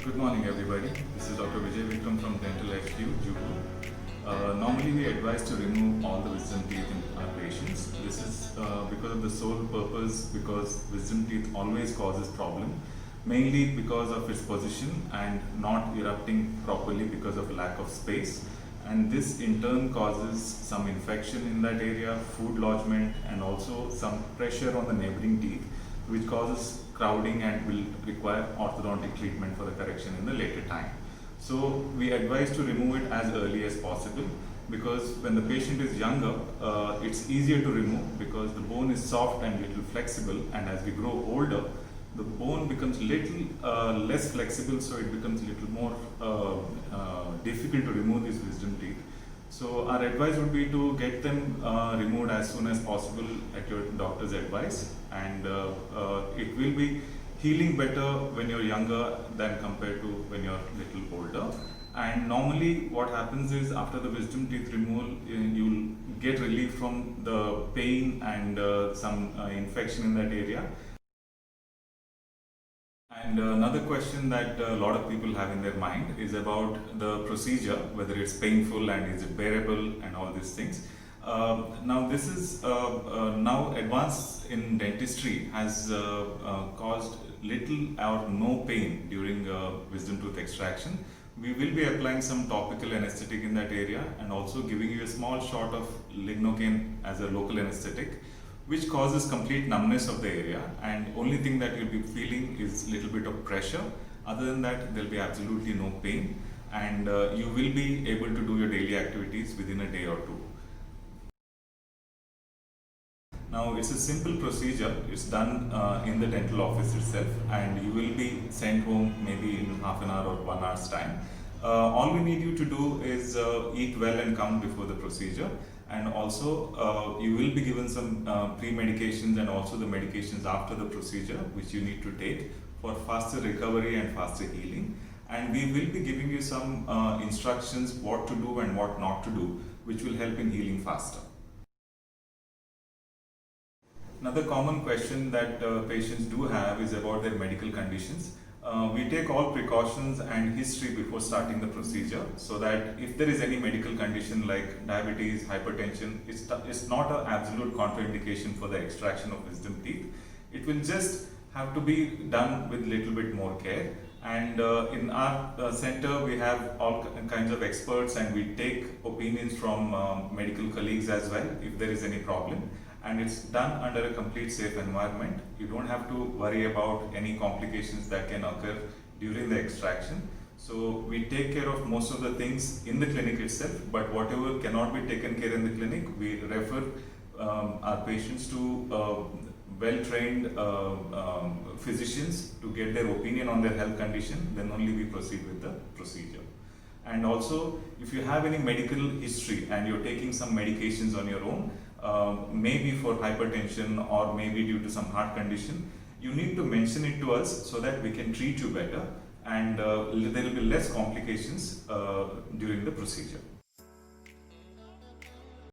Good morning, everybody. This is Dr. Vijay Vikram from Dental HQ, Juhu. Normally, we advise to remove all the wisdom teeth in our patients. This is because of the sole purpose, because wisdom teeth always causes problem, mainly because of its position and not erupting properly because of lack of space. And this in turn causes some infection in that area, food lodgement, and also some pressure on the neighboring teeth, which causes crowding and will require orthodontic treatment for the correction in the later time. So we advise to remove it as early as possible, because when the patient is younger, it's easier to remove because the bone is soft and little flexible, and as we grow older, the bone becomes little less flexible, so it becomes little more difficult to remove these wisdom teeth. So our advice would be to get them removed as soon as possible at your doctor's advice, and it will be healing better when you're younger than compared to when you're little older. And normally what happens is, after the wisdom teeth removal, you'll get relief from the pain and some infection in that area. And another question that a lot of people have in their mind is about the procedure, whether it's painful and is it bearable and all these things. Now this is now advance in dentistry has caused little or no pain during wisdom tooth extraction. We will be applying some topical anesthetic in that area and also giving you a small shot of lignocaine as a local anesthetic, which causes complete numbness of the area, and only thing that you'll be feeling is little bit of pressure. Other than that, there'll be absolutely no pain, and you will be able to do your daily activities within a day or two. Now it's a simple procedure. It's done in the dental office itself, and you will be sent home maybe in half an hour or 1 hour's time. All we need you to do is eat well and come before the procedure. And also you will be given some pre-medications and also the medications after the procedure, which you need to take for faster recovery and faster healing. And we will be giving you some instructions what to do and what not to do, which will help in healing faster. Another common question that patients do have is about their medical conditions. We take all precautions and history before starting the procedure, so that if there is any medical condition like diabetes, hypertension, it's not an absolute contraindication for the extraction of wisdom teeth. It will just have to be done with little bit more care. And in our center, we have all kinds of experts, and we take opinions from medical colleagues as well if there is any problem. And it's done under a complete safe environment. You don't have to worry about any complications that can occur during the extraction. So we take care of most of the things in the clinic itself, but whatever cannot be taken care in the clinic, we refer our patients to well-trained physicians to get their opinion on their health condition. Then only we proceed with the procedure. And also, if you have any medical history and you're taking some medications on your own, maybe for hypertension or maybe due to some heart condition, you need to mention it to us so that we can treat you better, and there will be less complications during the procedure.